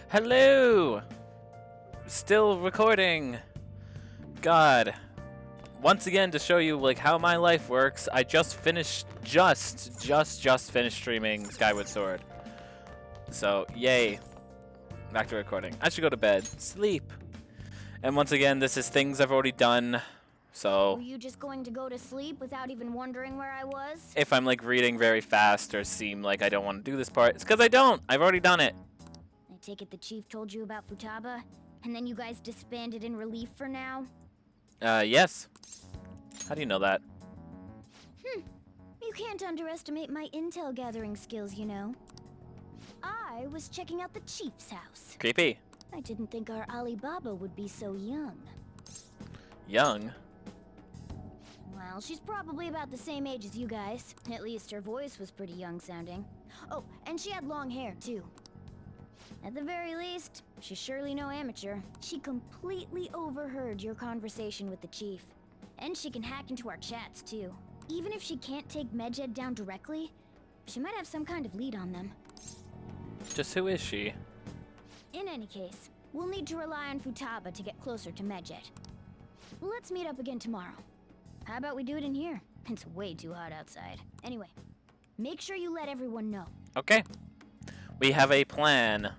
Hello! Still recording. God. Once again, to show you like how my life works, I just finished finished streaming Skyward Sword. So, yay. Back to recording. I should go to bed. Sleep. And once again, this is things I've already done. So, Were you just going to go to sleep without even wondering where I was? if I'm like reading very fast or seem like I don't want to do this part, it's because I don't. I've already done it. I take it the chief told you about Futaba, and then you guys disbanded in relief for now? Yes. How do you know that? You can't underestimate my intel gathering skills, you know. I was checking out the chief's house. Creepy. I didn't think our Alibaba would be so young. Young. Well, she's probably about the same age as you guys. At least her voice was pretty young sounding. Oh, and she had long hair, too. At the very least, she's surely no amateur. She completely overheard your conversation with the chief. And she can hack into our chats, too. Even if she can't take Medjed down directly, she might have some kind of lead on them. Just who is she? In any case, we'll need to rely on Futaba to get closer to Medjed. Let's meet up again tomorrow. How about we do it in here? It's way too hot outside. Anyway, make sure you let everyone know. Okay. We have a plan.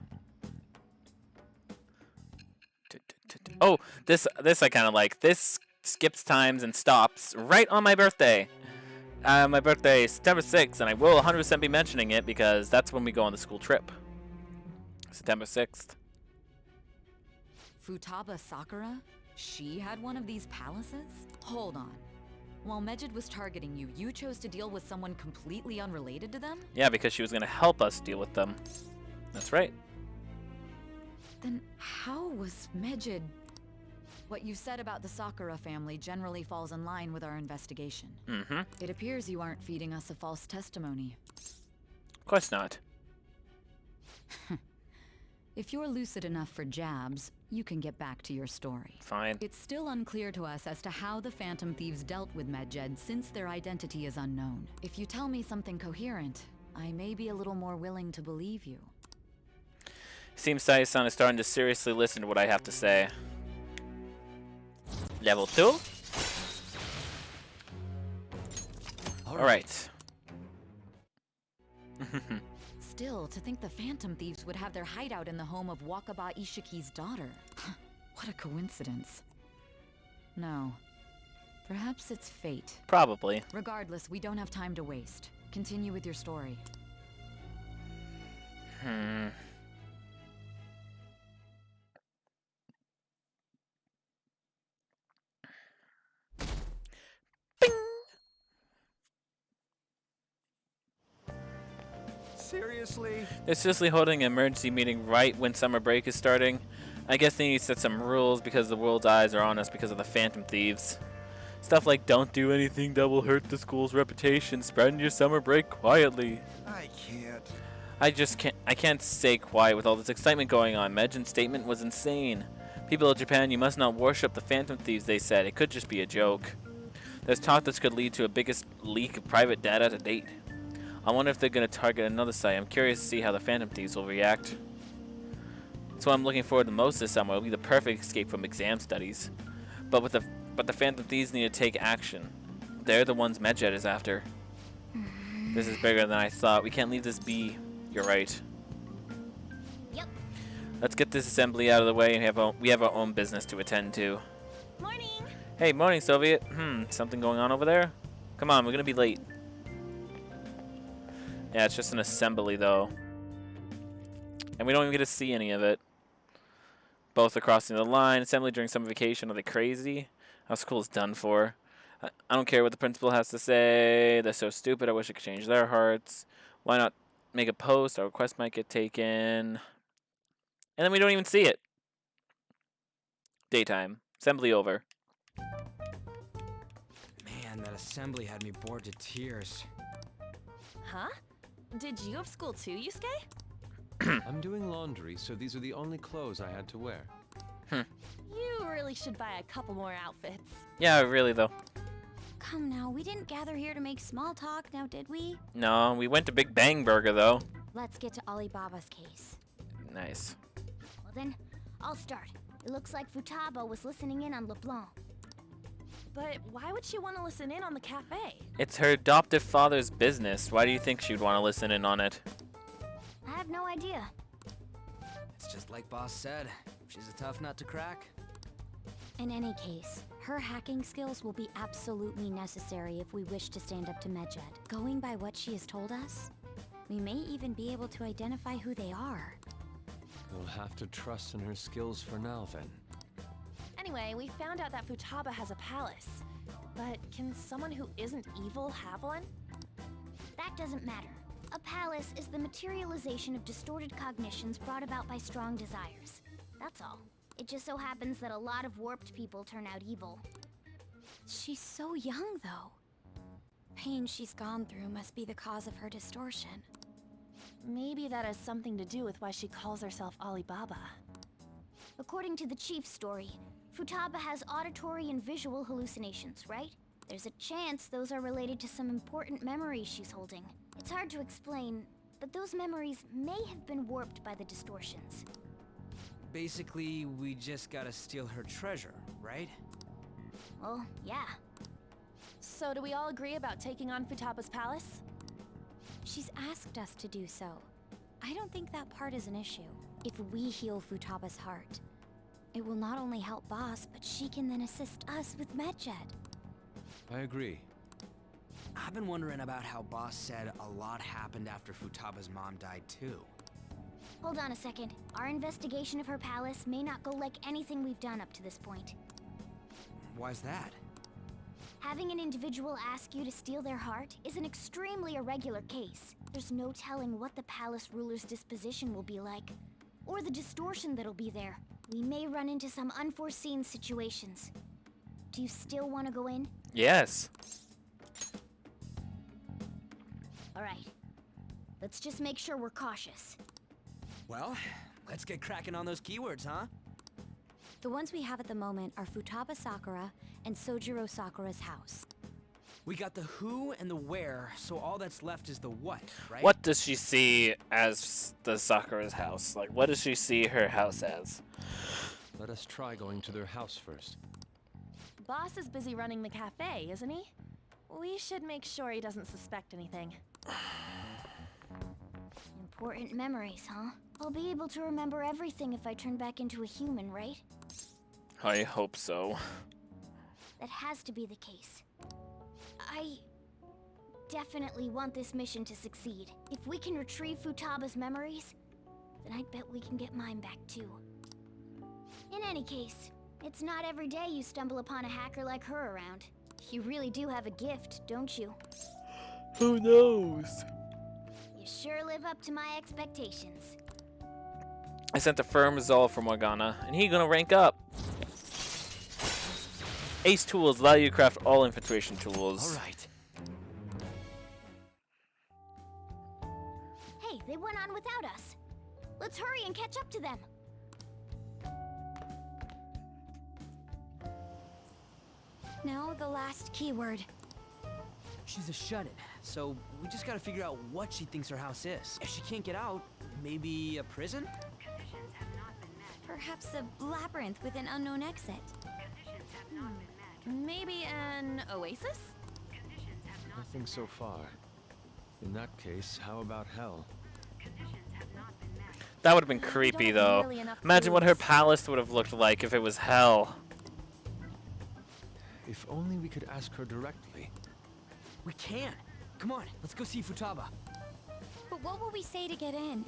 Oh, this I kind of like. This skips times and stops right on my birthday. My birthday is September 6th, and I will 100% be mentioning it because that's when we go on the school trip. September 6th. Futaba Sakura? She had one of these palaces? Hold on. While Medjed was targeting you, you chose to deal with someone completely unrelated to them? Yeah, because she was going to help us deal with them. That's right. Then how was Medjed... What you said about the Sakura family generally falls in line with our investigation. Mm-hmm. It appears you aren't feeding us a false testimony. Of course not. If you're lucid enough for jabs, you can get back to your story. Fine. It's still unclear to us as to how the Phantom Thieves dealt with Medjed since their identity is unknown. If you tell me something coherent, I may be a little more willing to believe you. Seems Sae-san is starting to seriously listen to what I have to say. Level 2? Alright. Still, to think the Phantom Thieves would have their hideout in the home of Wakaba Ishiki's daughter. What a coincidence. No. Perhaps it's fate. Probably. Regardless, we don't have time to waste. Continue with your story. Seriously? They're seriously holding an emergency meeting right when summer break is starting. I guess they need to set some rules because the world's eyes are on us because of the Phantom Thieves. Stuff like don't do anything that will hurt the school's reputation. Spend your summer break quietly. I can't. I can't stay quiet with all this excitement going on. Medjin's statement was insane. People of Japan, you must not worship the Phantom Thieves, they said. It could just be a joke. There's talk this could lead to a biggest leak of private data to date. I wonder if they're going to target another site. I'm curious to see how the Phantom Thieves will react. That's what I'm looking forward to most this summer. It'll be the perfect escape from exam studies. But the Phantom Thieves need to take action. They're the ones Medjed is after. This is bigger than I thought. We can't leave this be. You're right. Yep. Let's get this assembly out of the way and we have our own business to attend to. Morning! Hey, morning, Soviet. Something going on over there? Come on, we're gonna be late. Yeah, it's just an assembly, though. And we don't even get to see any of it. Both are crossing the line. Assembly during summer vacation. Are they crazy? How school is done for. I don't care what the principal has to say. They're so stupid. I wish I could change their hearts. Why not make a post? Our request might get taken. And then we don't even see it. Daytime. Assembly over. Man, that assembly had me bored to tears. Huh? Did you have school too, Yusuke? I'm doing laundry, so these are the only clothes I had to wear. You really should buy a couple more outfits. Yeah, really, though. Come now, we didn't gather here to make small talk, now did we? No, we went to Big Bang Burger, though. Let's get to Alibaba's case. Nice. then, I'll start. It looks like Futaba was listening in on LeBlanc. But why would she want to listen in on the cafe? It's her adoptive father's business. Why do you think she'd want to listen in on it? I have no idea. It's just like Boss said. She's a tough nut to crack. In any case, her hacking skills will be absolutely necessary if we wish to stand up to Medjed. Going by what she has told us, we may even be able to identify who they are. We'll have to trust in her skills for now, then. Anyway, we found out that Futaba has a palace. But can someone who isn't evil have one? That doesn't matter. A palace is the materialization of distorted cognitions brought about by strong desires. That's all. It just so happens that a lot of warped people turn out evil. She's so young, though. Pain she's gone through must be the cause of her distortion. Maybe that has something to do with why she calls herself Alibaba. According to the chief's story, Futaba has auditory and visual hallucinations, right? There's a chance those are related to some important memories she's holding. It's hard to explain, but those memories may have been warped by the distortions. Basically, we just gotta steal her treasure, right? Well, yeah. So do we all agree about taking on Futaba's palace? She's asked us to do so. I don't think that part is an issue. If we heal Futaba's heart, it will not only help Boss, but she can then assist us with Medjed. I agree. I've been wondering about how Boss said a lot happened after Futaba's mom died too. Hold on a second. Our investigation of her palace may not go like anything we've done up to this point. Why's that? Having an individual ask you to steal their heart is an extremely irregular case. There's no telling what the palace ruler's disposition will be like, or the distortion that'll be there. We may run into some unforeseen situations. Do you still want to go in? Yes. Alright. Let's just make sure we're cautious. Well, let's get cracking on those keywords, huh? The ones we have at the moment are Futaba Sakura and Sojiro Sakura's house. We got the who and the where, so all that's left is the what, right? What does she see as the Sakura's house? Like, what does she see her house as? Let us try going to their house first. Boss is busy running the cafe, isn't he? We should make sure he doesn't suspect anything. Important memories, huh? I'll be able to remember everything if I turn back into a human, right? I hope so. That has to be the case. I definitely want this mission to succeed. If we can retrieve Futaba's memories, then I bet we can get mine back too. In any case, it's not every day you stumble upon a hacker like her around. You really do have a gift, don't you? Who knows? You sure live up to my expectations. I sent a firm resolve for Morgana, and he gonna rank up. Ace tools allow you to craft all infiltration tools. All right. Hey, they went on without us. Let's hurry and catch up to them. Now the last keyword. She's a shut-in, so we just gotta figure out what she thinks her house is. If she can't get out, maybe a prison? Perhaps a labyrinth with an unknown exit. Maybe an oasis? Nothing so far. In that case, how about hell? That would have been creepy, Don't have though. nearly enough Imagine what her clues. palace would have looked like if it was hell. If only we could ask her directly. We can. Come on, let's go see Futaba. But what will we say to get in?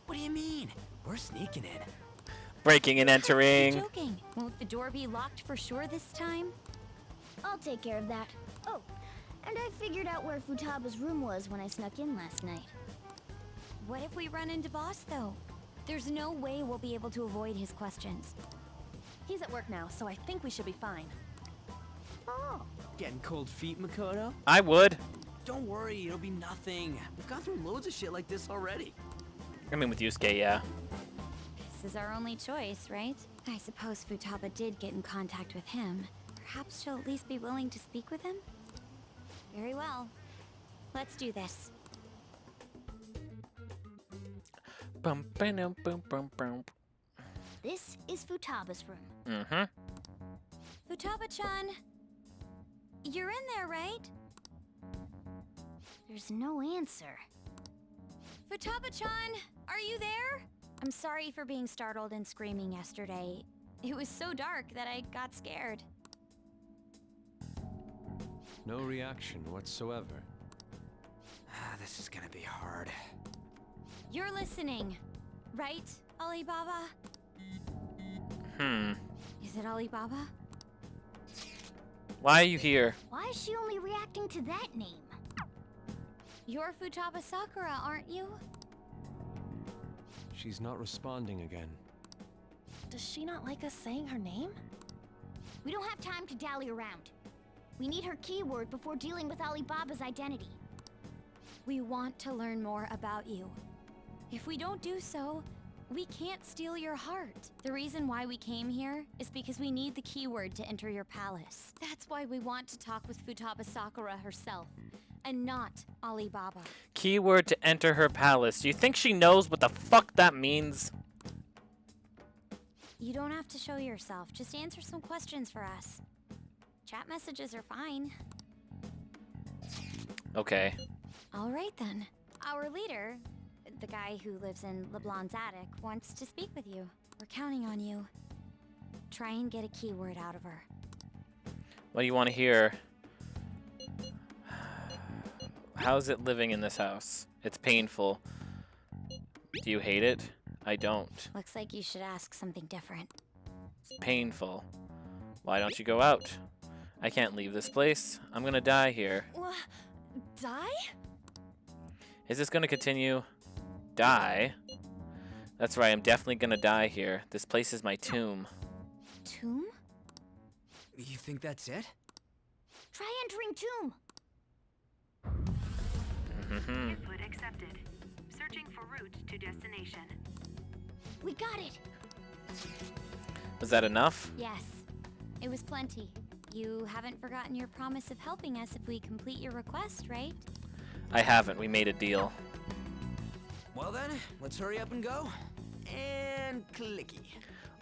What do you mean? We're sneaking in. Breaking and You're entering. joking. Won't the door be locked for sure this time? I'll take care of that. Oh, and I figured out where Futaba's room was when I snuck in last night. What if we run into Boss, though? There's no way we'll be able to avoid his questions. He's at work now, so I think we should be fine. Oh. Getting cold feet, Makoto? I would. Don't worry, it'll be nothing. We've gone through loads of shit like this already. I mean, with Yusuke, yeah. This is our only choice, right? I suppose Futaba did get in contact with him. Perhaps she'll at least be willing to speak with him? Very well. Let's do this. Bum, ba-dum, bum, bum, bum. This is Futaba's room. Mm-hmm. Futaba-chan, you're in there, right? There's no answer. Futaba-chan, are you there? I'm sorry for being startled and screaming yesterday. It was so dark that I got scared. No reaction whatsoever. This is gonna be hard. You're listening, right, Alibaba? Is it Alibaba? Why are you here? Why is she only reacting to that name? You're Futaba Sakura, aren't you? She's not responding again. Does she not like us saying her name? We don't have time to dally around. We need her keyword before dealing with Alibaba's identity. We want to learn more about you. If we don't do so, we can't steal your heart. The reason why we came here is because we need the keyword to enter your palace. That's why we want to talk with Futaba Sakura herself, and not Alibaba. Keyword to enter her palace. Do you think she knows what the fuck that means? You don't have to show yourself, just answer some questions for us. Chat messages are fine. Okay. All right then. Our leader, the guy who lives in LeBlanc's attic, wants to speak with you. We're counting on you. Try and get a keyword out of her. What do you want to hear? How's it living in this house? It's painful. Do you hate it? I don't. Looks like you should ask something different. It's painful. Why don't you go out? I can't leave this place. I'm gonna die here. Die? Is this gonna continue? Die? That's right, I'm definitely gonna die here. This place is my tomb. Tomb? You think that's it? Try entering tomb. Input accepted. Searching for route to destination. We got it. Was that enough? Yes, it was plenty. You haven't forgotten your promise of helping us if we complete your request, right? I haven't. We made a deal. Well then, let's hurry up and go. And clicky.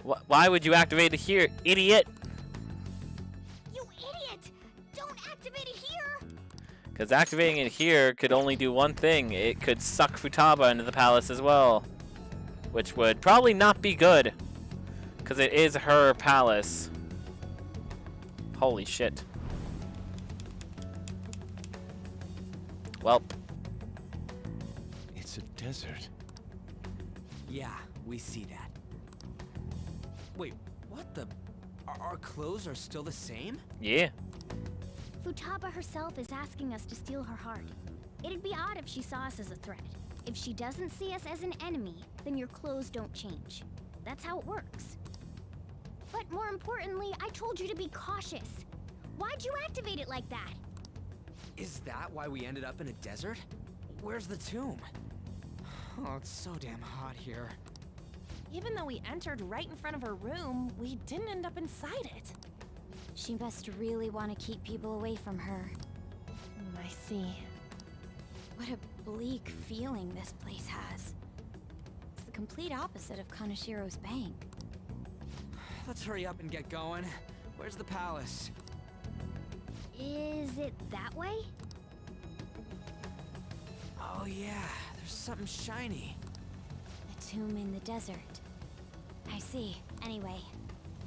Why would you activate it here, idiot? You idiot! Don't activate it here! Because activating it here could only do one thing. It could suck Futaba into the palace as well. Which would probably not be good. Because it is her palace. Holy shit. Well. It's a desert. Yeah, we see that. Wait, what the? Our clothes are still the same? Yeah. Futaba herself is asking us to steal her heart. It'd be odd if she saw us as a threat. If she doesn't see us as an enemy, then your clothes don't change. That's how it works. But more importantly, I told you to be cautious. Why'd you activate it like that? Is that why we ended up in a desert? Where's the tomb? Oh, it's so damn hot here. Even though we entered right in front of her room, we didn't end up inside it. She must really want to keep people away from her. I see. What a bleak feeling this place has. It's the complete opposite of Kanashiro's bank. Let's hurry up and get going. Where's the palace? Is it that way? Oh yeah, there's something shiny. The tomb in the desert. I see. Anyway,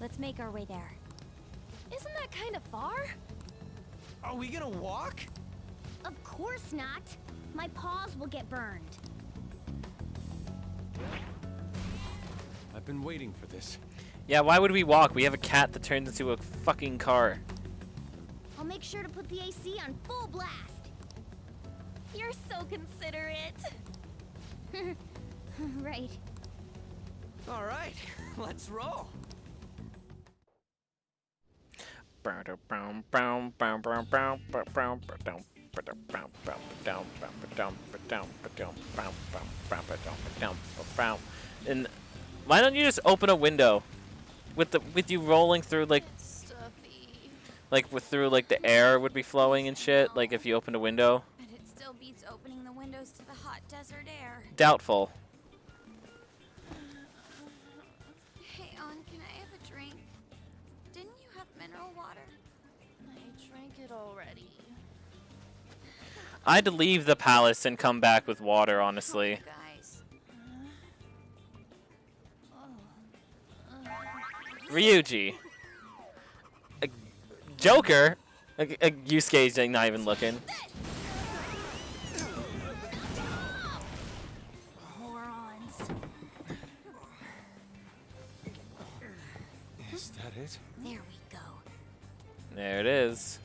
let's make our way there. Isn't that kind of far? Are we gonna walk? Of course not. My paws will get burned. I've been waiting for this. Yeah, why would we walk? We have a cat that turns into a fucking car. I'll make sure to put the AC on full blast. You're so considerate. Right. All right, let's roll. And why don't you just open a window with you rolling through like through like the air would be flowing and shit, like if you opened a window? But it still beats opening the windows to the hot desert air. Doubtful. Hey, I'd leave the palace and come back with water, honestly. Guys. Ryuji. Joker? Yusuke's not even looking. Morons. Is that it? There we go. There it is.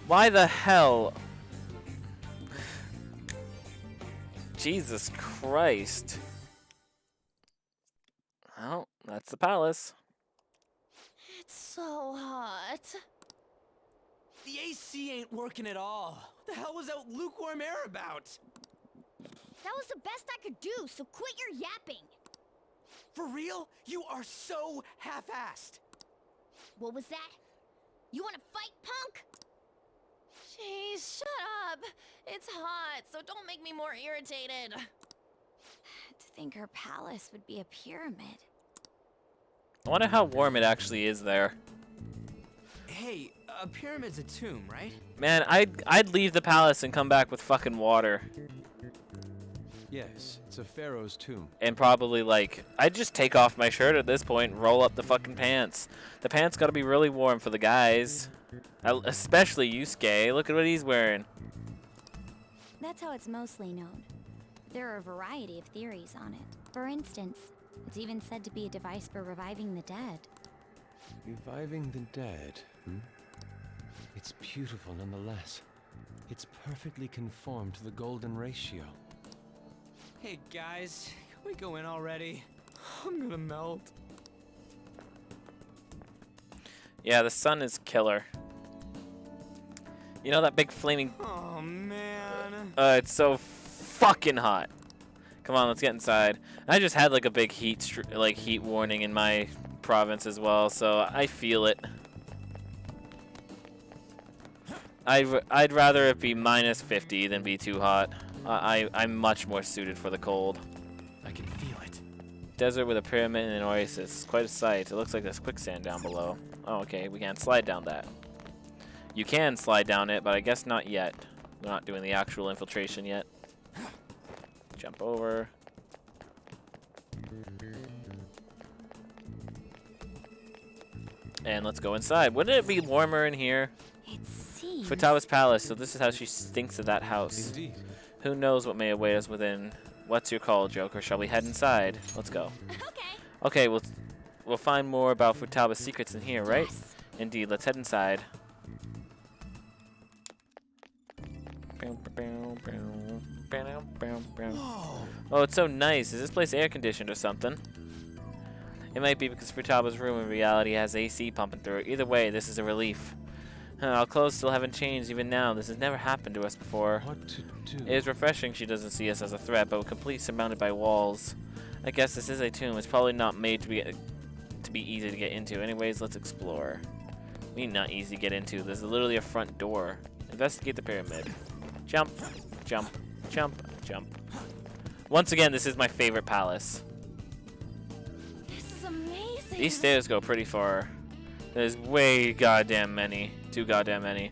Why the hell? Jesus Christ. Well, that's the palace. It's so hot. The AC ain't working at all. What the hell was that lukewarm air about? That was the best I could do, so quit your yapping. For real? You are so half-assed. What was that? You want to fight, punk? Jeez, shut up. It's hot, so don't make me more irritated. To think her palace would be a pyramid. I wonder how warm it actually is there. Hey, a pyramid's a tomb, right? Man, I'd leave the palace and come back with fucking water. Yes, it's a pharaoh's tomb. And probably, like, I'd just take off my shirt at this point and roll up the fucking pants. The pants gotta be really warm for the guys. Especially Yusuke. Look at what he's wearing. That's how it's mostly known. There are a variety of theories on it. For instance, it's even said to be a device for reviving the dead. Reviving the dead, hmm? It's beautiful nonetheless. It's perfectly conformed to the golden ratio. Hey guys, can we go in already? I'm gonna melt. Yeah, the sun is killer. You know that big flaming... Oh man. it's so fucking hot. Come on, let's get inside. I just had like a big heat warning in my province as well, so I feel it. I'd rather it be minus 50 than be too hot. I'm much more suited for the cold. I can feel it. Desert with a pyramid and an oasis. Quite a sight. It looks like there's quicksand down below. Oh, okay. We can't slide down that. You can slide down it, but I guess not yet. We're not doing the actual infiltration yet. Jump over. And let's go inside. Wouldn't it be warmer in here? It seems... Futaba's palace, so this is how she thinks of that house. Indeed. Who knows what may await us within. What's your call, Joker? Shall we head inside? Let's go. Okay. Okay, we'll find more about Futaba's secrets in here, right? Yes. Indeed, let's head inside. Whoa. Oh, it's so nice. Is this place air conditioned or something? It might be because Futaba's room in reality has AC pumping through it. Either way, this is a relief. Our clothes still haven't changed even now. This has never happened to us before. What to do? It is refreshing she doesn't see us as a threat, but we're completely surrounded by walls. I guess this is a tomb. It's probably not made to be easy to get into. Anyways, let's explore. I mean, not easy to get into. There's literally a front door. Investigate the pyramid. Jump, jump, jump, jump. Once again, this is my favorite palace. This is amazing. These stairs go pretty far. There's way goddamn many. Too goddamn many.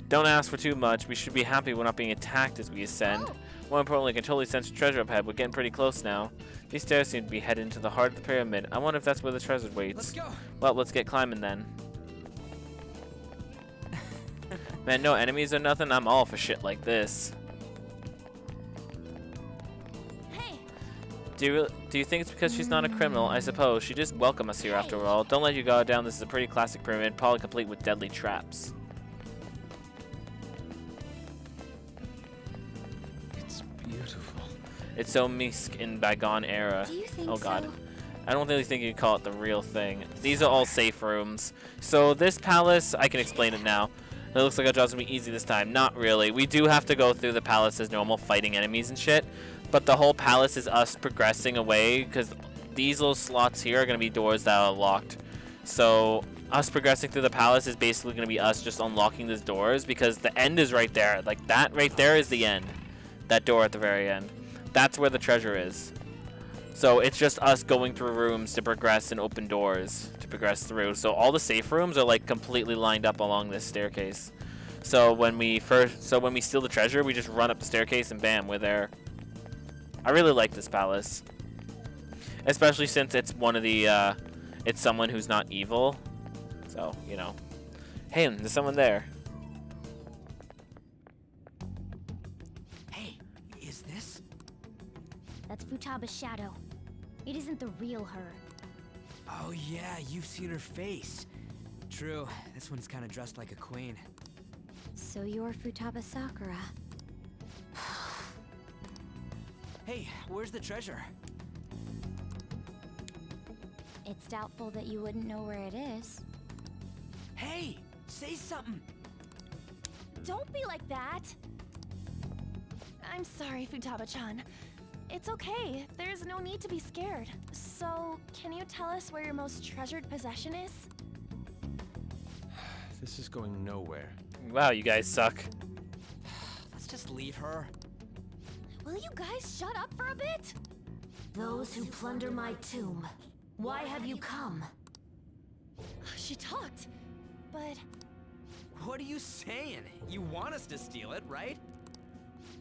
Don't ask for too much. We should be happy we're not being attacked as we ascend. More importantly, I can totally sense treasure up ahead. We're getting pretty close now. These stairs seem to be headed into the heart of the pyramid. I wonder if that's where the treasure waits. Let's go. Well, let's get climbing then. Man, no enemies or nothing? I'm all for shit like this. Hey, Do you think it's because she's not a criminal? I suppose. She just welcomed us here after all. Don't let you go down. This is a pretty classic pyramid, probably complete with deadly traps. It's beautiful. It's so Misk in bygone era. do you think Oh god. so? I don't really think you can call it the real thing. These are all safe rooms. So this palace, I can explain it now. It looks like our job's gonna be easy this time. Not really. We do have to go through the palace as normal, fighting enemies and shit. But the whole palace is us progressing away, because these little slots here are gonna be doors that are locked. So us progressing through the palace is basically gonna be us just unlocking these doors, because the end is right there. Like that right there is the end. That door at the very end. That's where the treasure is. So it's just us going through rooms to progress and open doors to progress through. So all the safe rooms are like completely lined up along this staircase. So when we steal the treasure, we just run up the staircase and bam, we're there. I really like this palace. Especially since it's one of the, it's someone who's not evil. So, you know. Hey, there's someone there. Hey, is this? That's Futaba's shadow. It isn't the real her. Oh yeah, you've seen her face. True, this one's kind of dressed like a queen. So you're Futaba Sakura. Hey, where's the treasure? It's doubtful that you wouldn't know where it is. Hey, say something. Don't be like that! I'm sorry, Futaba-chan. It's okay. There's no need to be scared. So, can you tell us where your most treasured possession is? This is going nowhere. Wow, you guys suck. Let's just leave her. Will you guys shut up for a bit? Those who plunder my tomb, why have you come? She talked, but What are you saying? You want us to steal it, right?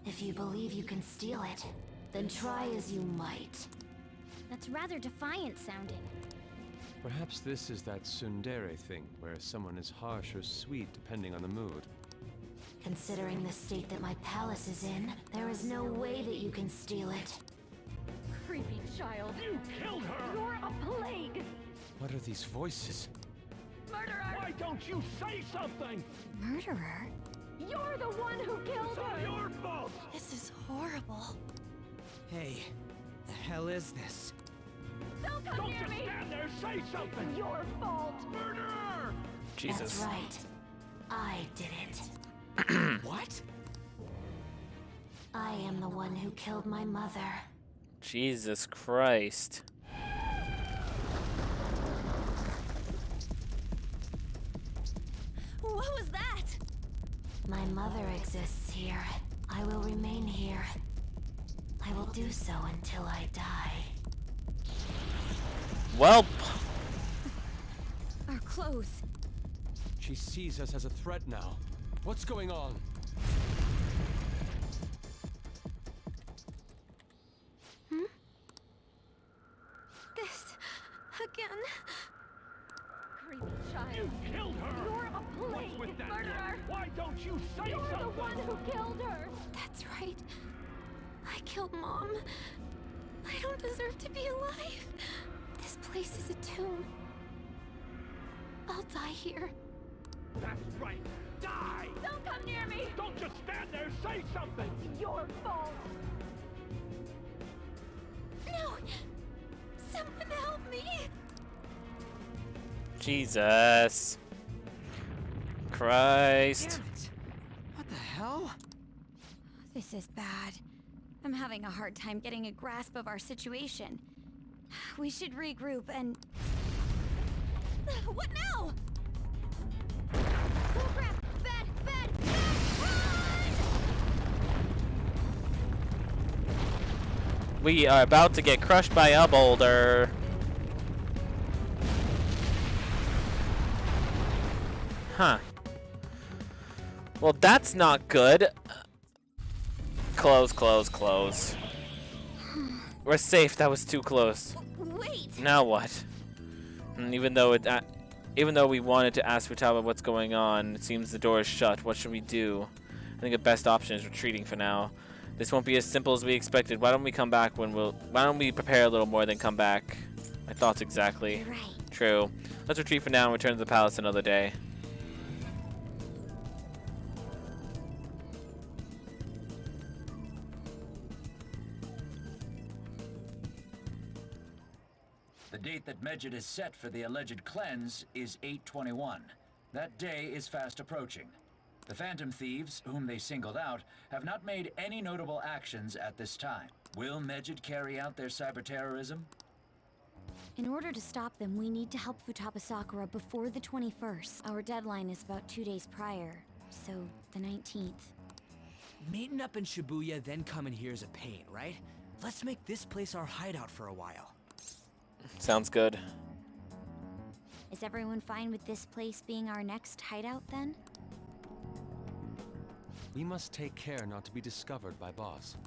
If you believe you can steal it, then try as you might. That's rather defiant sounding. Perhaps this is that tsundere thing, where someone is harsh or sweet depending on the mood. Considering the state that my palace is in, there is no way that you can steal it. Creepy child. You killed her! You're a plague! What are these voices? Murderer! Why don't you say something? Murderer? You're the one who killed her! It's all your fault! this is horrible. Hey, the hell is this? Don't come near me! Stand there, say something! It's your fault! Murderer! Jesus. That's right. I did it. What? I am the one who killed my mother. Jesus Christ. What was that? My mother exists here. I will remain here. I will do so until I die. Welp. Our clothes. She sees us as a threat now. What's going on? This again. Creepy child. You killed her! You're a plague! What's with that? Murderer! Why don't you say something? You're the one who killed her! That's right. I killed Mom. I don't deserve to be alive. This place is a tomb. I'll die here. That's right! Die! Don't come near me! Don't just stand there, say something! It's your fault! No! Someone help me! Jesus. Christ. Damn it. What the hell? This is bad. I'm having a hard time getting a grasp of our situation. We should regroup and... What now? Oh crap! Bad! Bad! Bad! Run! We are about to get crushed by a boulder. Huh. Well, that's not good. Close, close, close. We're safe. That was too close. Wait! Now what? And even though we wanted to ask Futaba what's going on, it seems the door is shut. What should we do? I think the best option is retreating for now. This won't be as simple as we expected. Why don't we come back when why don't we prepare a little more, then come back? My thoughts exactly. You're right. True. Let's retreat for now and return to the palace another day. The date that Medjed has set for the alleged cleanse is 8/21. That day is fast approaching. The Phantom Thieves, whom they singled out, have not made any notable actions at this time. Will Medjed carry out their cyber-terrorism? In order to stop them, we need to help Futaba Sakura before the 21st. Our deadline is about 2 days prior, so the 19th. Meeting up in Shibuya, then coming here is a pain, right? Let's make this place our hideout for a while. Sounds good. Is everyone fine with this place being our next hideout then? We must take care not to be discovered by Boss.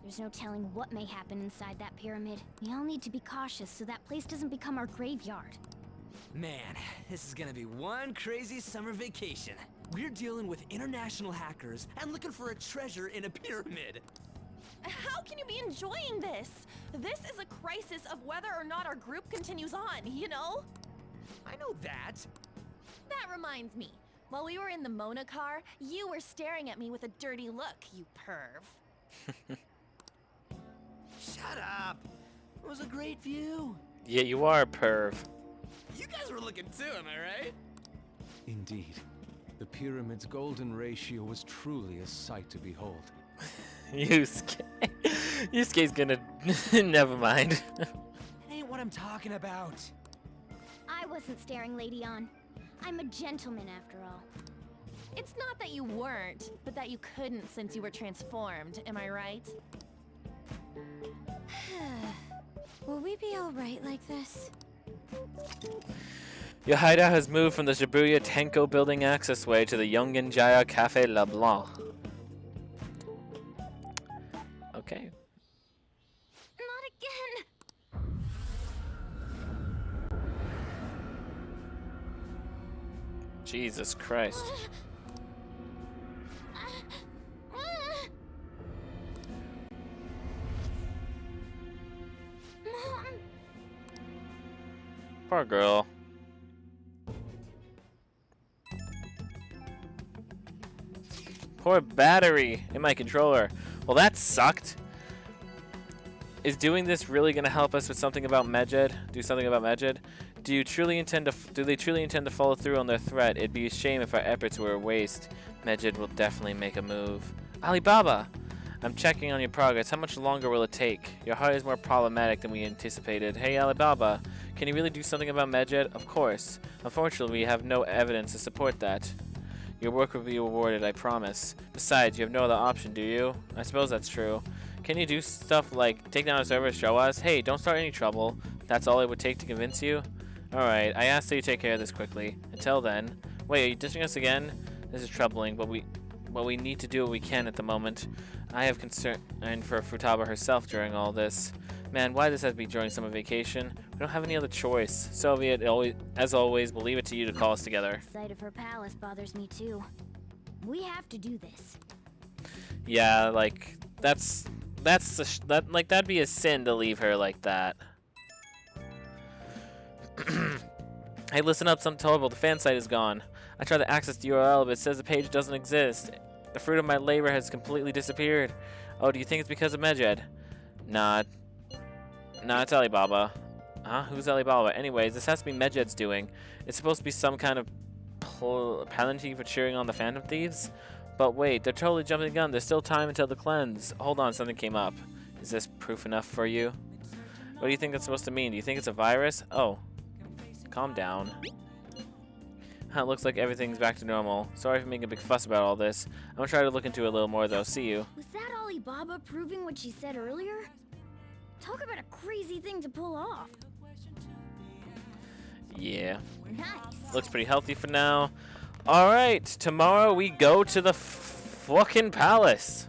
There's no telling what may happen inside that pyramid. We all need to be cautious so that place doesn't become our graveyard. Man, this is gonna be one crazy summer vacation. We're dealing with international hackers and looking for a treasure in a pyramid. How can you be enjoying this? This is a crisis of whether or not our group continues on, you know? I know that. That reminds me. While we were in the Mona car, you were staring at me with a dirty look, you perv. Shut up. It was a great view. Yeah, you are a perv. You guys were looking too, am I right? Indeed. The pyramid's golden ratio was truly a sight to behold. Yusuke's gonna... Never mind. That ain't what I'm talking about. I wasn't staring Lady On. I'm a gentleman after all. It's not that you weren't, but that you couldn't since you were transformed, am I right? Will we be alright like this? Your hideout has moved from the Shibuya Tenko building accessway to the Yongen Jaya Cafe La Blanc. Okay. Not again! Jesus Christ. Mom! Poor girl. Poor battery in my controller. Well, that sucked. Is doing this really going to help us with something about Medjed? Do something about Medjed? Do they truly intend to follow through on their threat? It'd be a shame if our efforts were a waste. Medjed will definitely make a move. Alibaba! I'm checking on your progress. How much longer will it take? Your heart is more problematic than we anticipated. Hey, Alibaba, can you really do something about Medjed? Of course. Unfortunately, we have no evidence to support that. Your work will be rewarded, I promise. Besides, you have no other option, do you? I suppose that's true. Can you do stuff like take down a server, show us? Hey, don't start any trouble. That's all it would take to convince you? Alright, I ask that you take care of this quickly. Until then... Wait, are you dissing us again? This is troubling, but we need to do what we can at the moment. I have concern for Futaba herself during all this. Man, why does this have to be during summer vacation? We don't have any other choice. Soviet, as always, we'll leave it to you to call us together. The sight of her palace bothers me too. We have to do this. Yeah, like that'd be a sin to leave her like that. Hey, listen up, something horrible. The fan site is gone. I tried to access the URL, but it says the page doesn't exist. The fruit of my labor has completely disappeared. Oh, do you think it's because of Medjed? Nah, it's Alibaba. Huh? Who's Alibaba? Anyways, this has to be Medjed's doing. It's supposed to be some kind of penalty for cheering on the Phantom Thieves? But wait, they're totally jumping the gun. There's still time until the cleanse. Hold on, something came up. Is this proof enough for you? What do you think that's supposed to mean? Do you think it's a virus? Oh. Calm down. It looks like everything's back to normal. Sorry for making a big fuss about all this. I'm gonna try to look into it a little more though. See you. Was that Alibaba proving what she said earlier? Talk about a crazy thing to pull off. Yeah. Nice. Looks pretty healthy for now. Alright, tomorrow we go to the fucking palace.